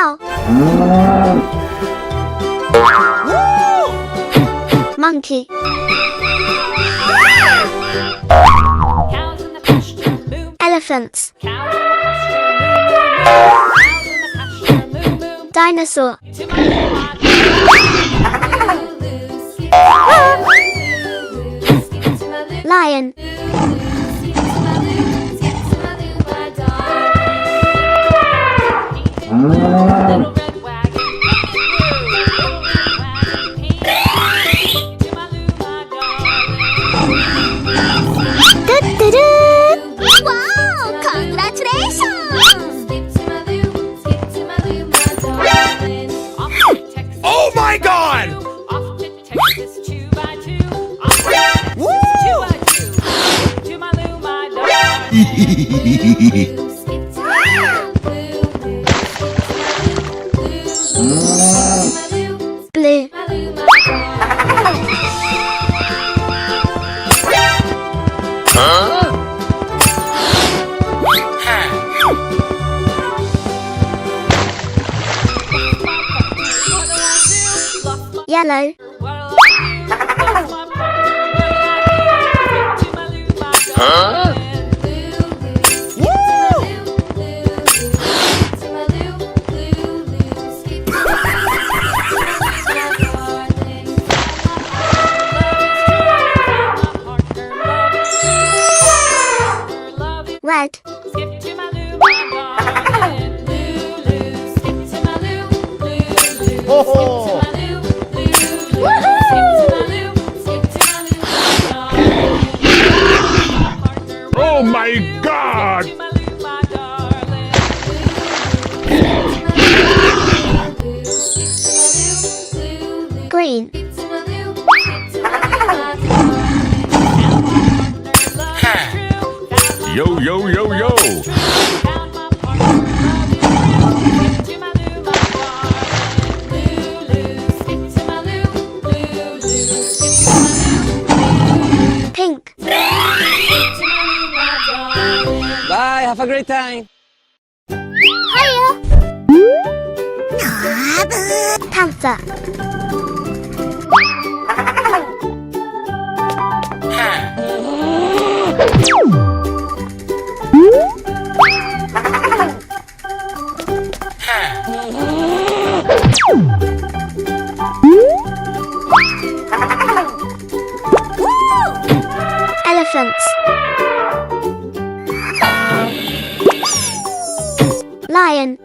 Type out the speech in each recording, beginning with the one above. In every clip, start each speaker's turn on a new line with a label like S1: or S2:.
S1: Cow. Monkey. Elephants. Dinosaur. Lion.
S2: Wow! Congratulations!
S3: Oh my God!
S1: Blue. Yellow. Red.
S3: Oh my God!
S1: Green.
S3: Yo, yo, yo, yo!
S1: Pink.
S4: Bye, have a great time.
S1: Panther. Elephants. Lion.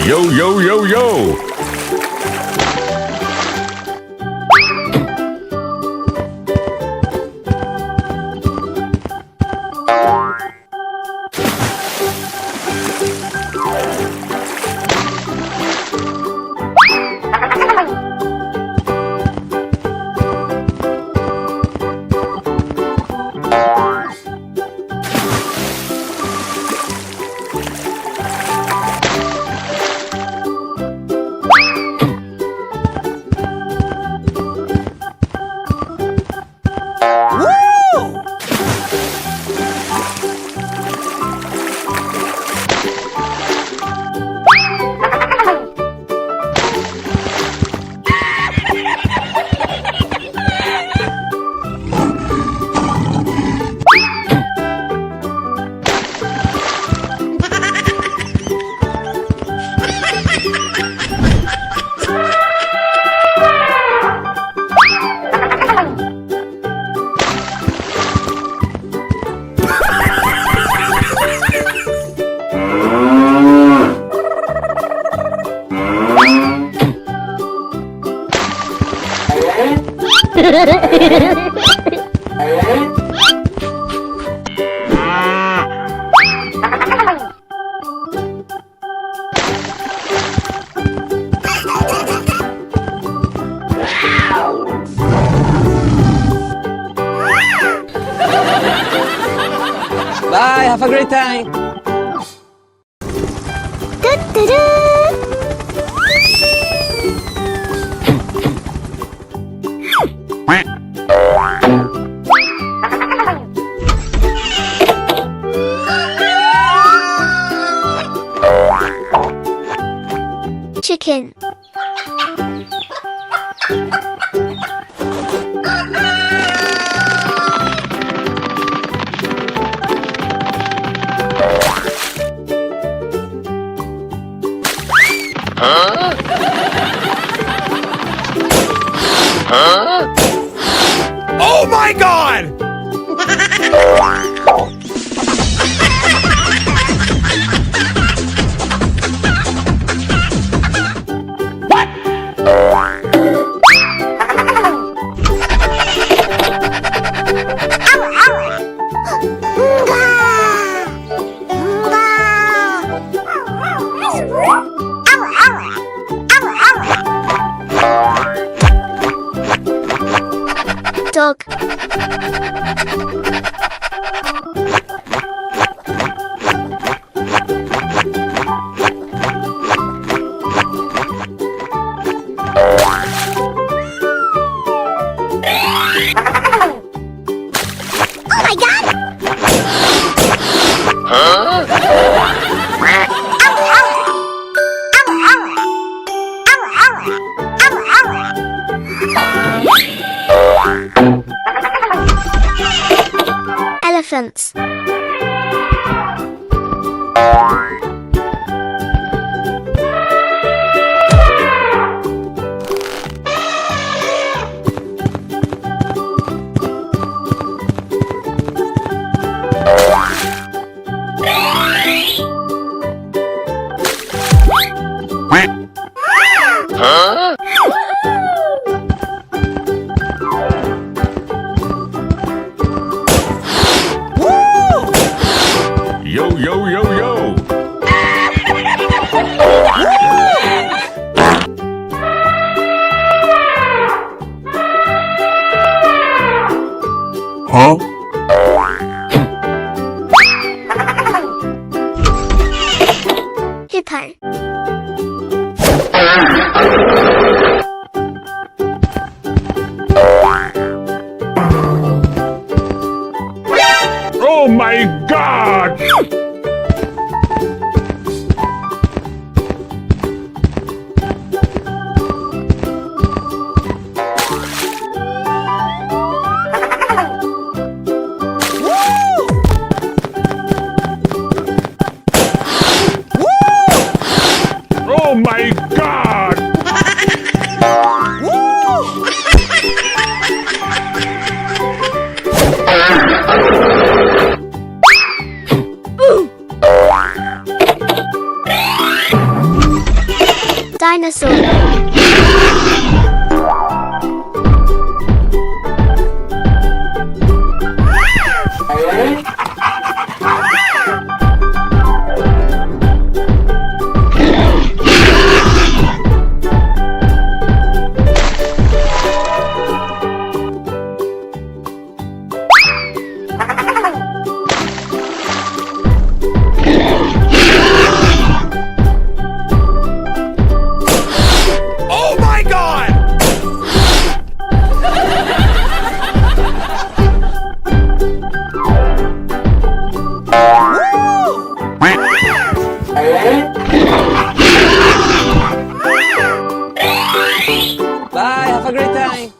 S3: Yo, yo, yo, yo!
S4: Bye, have a great time.
S1: Chicken.
S3: Oh my god!
S1: Dog.
S2: Oh my god!
S1: Elephants.
S3: Yo, yo, yo, yo! Huh?
S1: Hippo.
S3: Oh my god! Oh my god!
S1: Dinosaur.
S3: Oh my god!
S4: Bye, have a great time.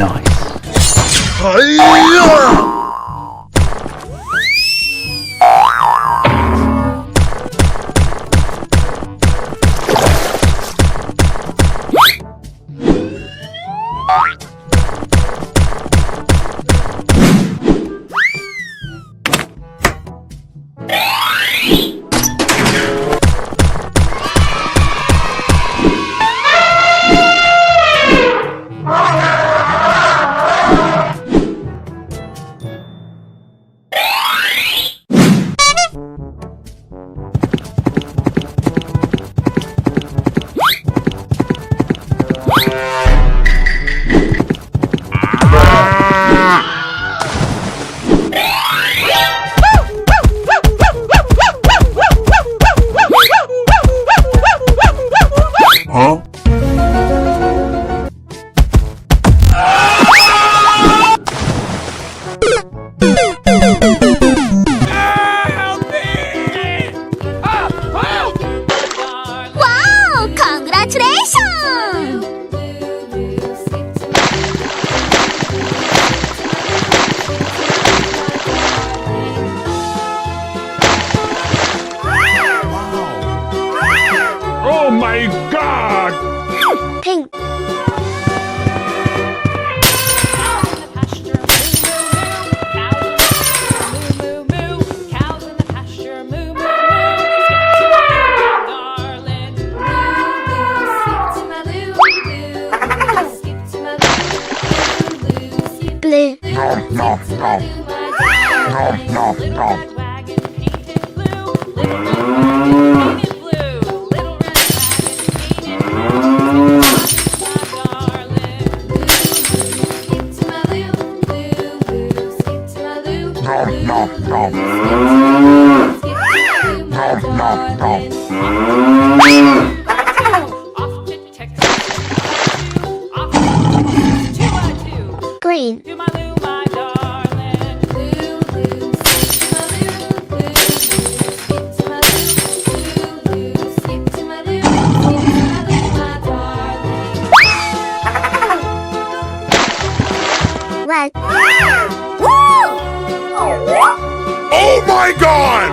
S3: Nice. Huh?
S2: Wow! Congratulations!
S3: Oh my God!
S1: Pink. Blue. Green. Red.
S3: Oh my God!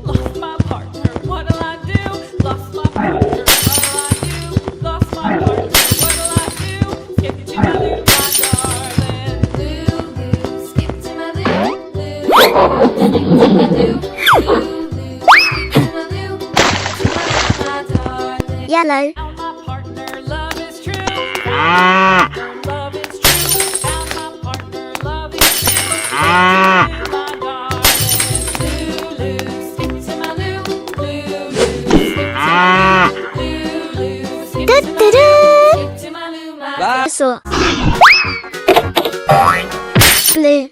S5: Lost my partner, what'll I do? Lost my partner, what'll I do? Lost my partner, what'll I do? Skip to my loo, my darling. Loo, loo, skip to my loo, loo, skip to my loo, loo, loo, skip to my loo, my darling.
S1: Yellow.
S5: Found my partner, love is true. Found my partner, love is true. Found my partner, love is true. My darling. Lulu, skip to my loo. Lulu, skip to my loo. Lulu, skip to my loo. Skip to my loo, my
S4: Bye.
S1: Dinosaur. Blue.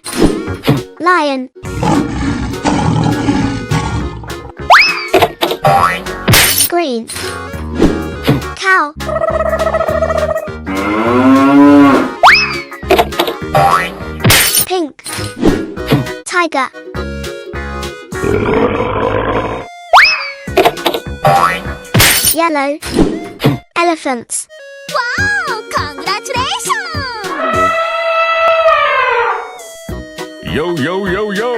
S1: Lion. Green. Cow. Pink. Tiger. Yellow. Elephants.
S2: Wow! Congratulations!
S3: Yo, yo, yo, yo!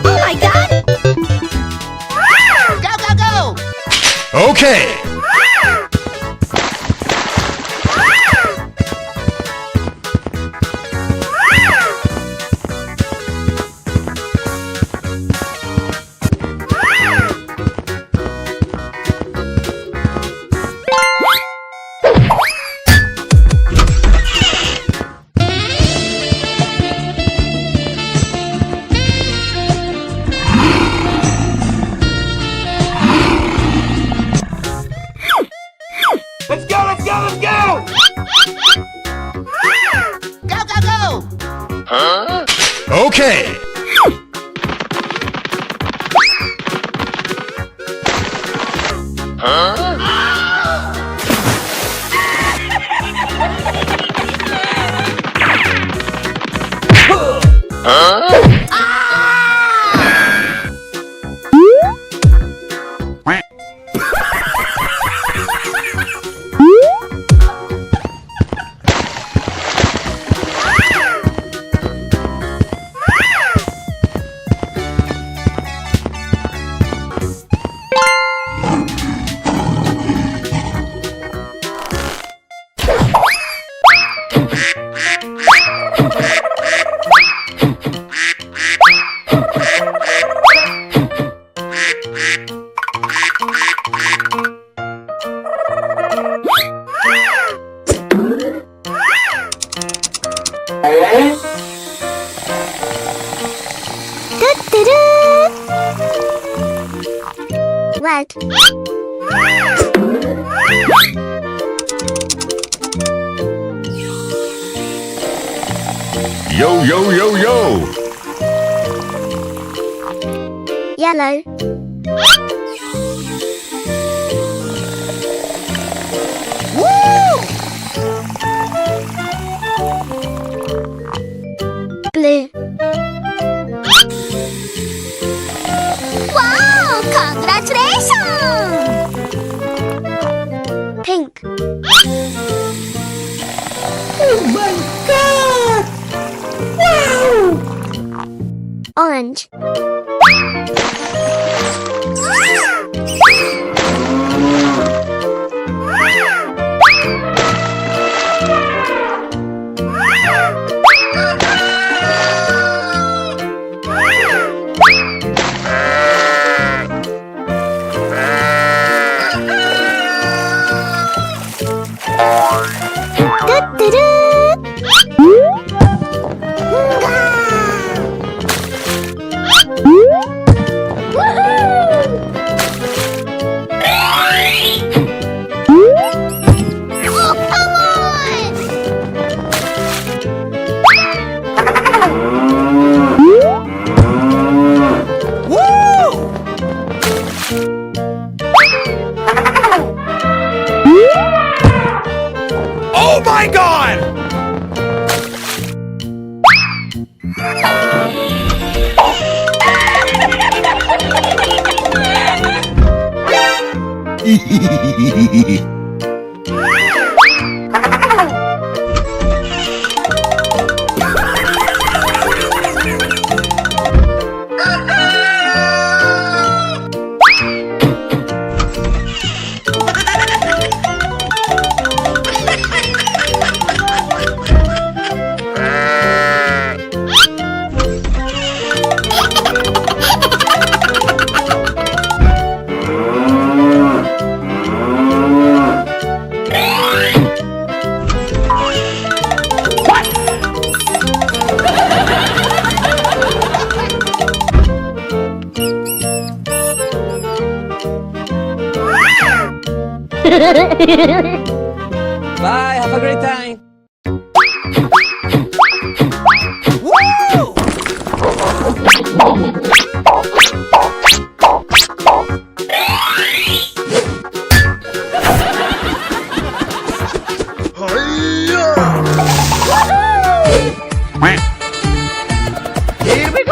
S2: Oh my God! Go, go, go!
S3: Okay!
S4: Let's go, let's go, let's go!
S2: Go, go, go!
S3: Okay!
S1: Red.
S3: Yo, yo, yo, yo!
S1: Yellow. Blue.
S2: Wow! Congratulations!
S1: Pink. Orange.
S4: Oh my god!
S6: Bye, have a great time.
S4: Here we go!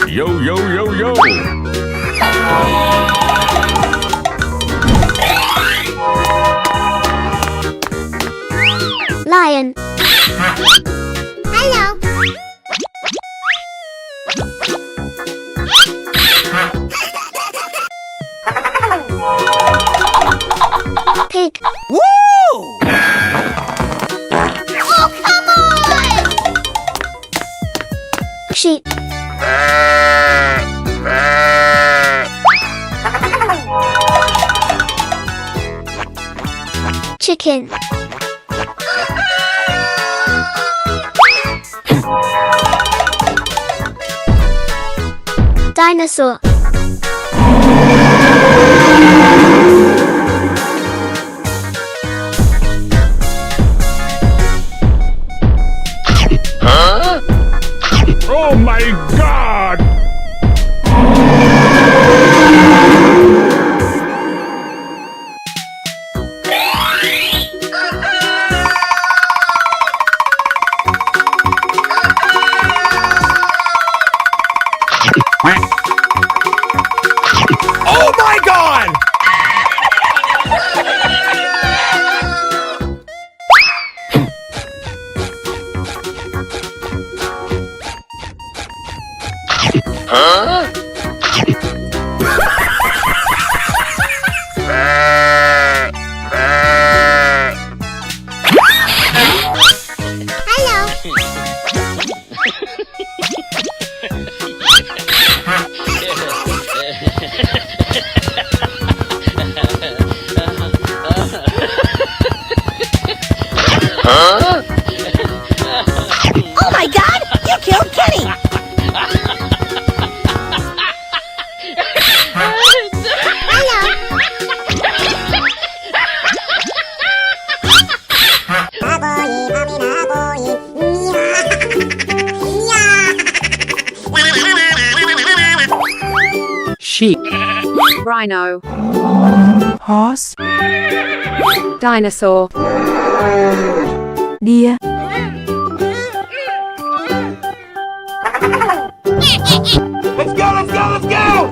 S3: Yo, yo, yo, yo!
S1: Lion.
S2: Hello.
S1: Pig.
S2: Oh, come on!
S1: Sheep. Chicken. Dinosaur.
S3: Oh my God!
S4: Oh my God!
S2: Oh my God! You killed Kenny!
S7: Sheep, rhino, horse, dinosaur, deer,
S4: Let's go, let's go, let's go!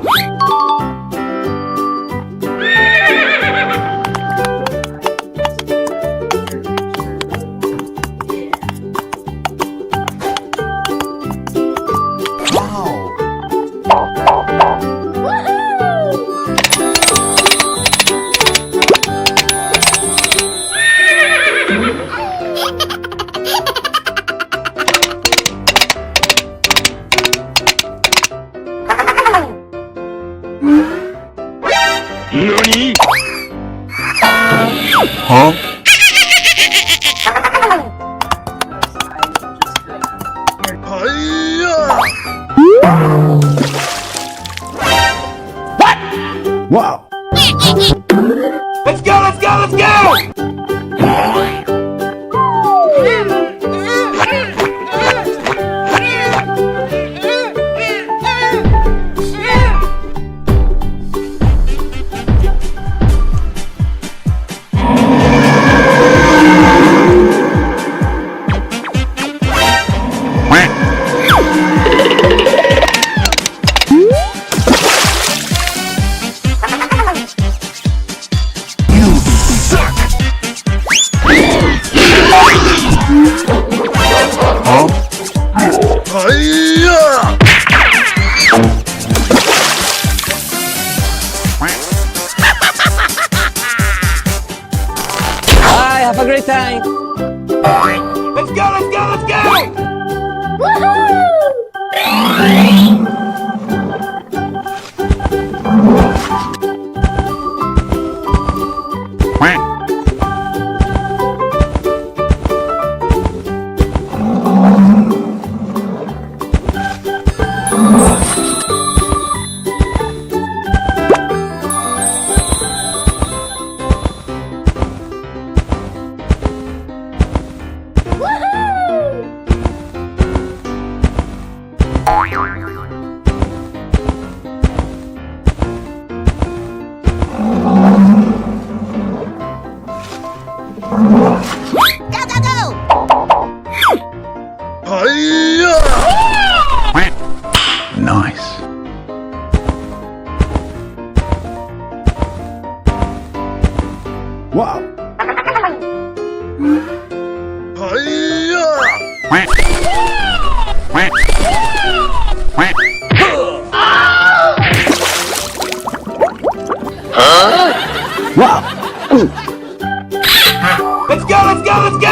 S3: NANI?! Huh?
S4: Wow! Let's go, let's go, let's go!
S6: Bye, have a great time.
S4: Let's go, let's go, let's go!
S3: Nice.
S4: Wow! Let's go, let's go, let's go!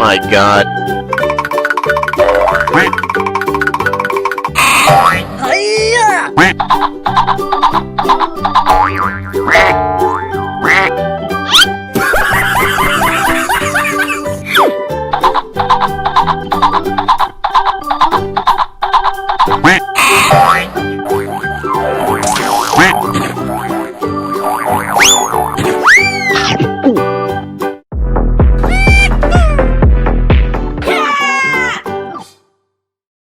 S8: my god.
S2: Hiya!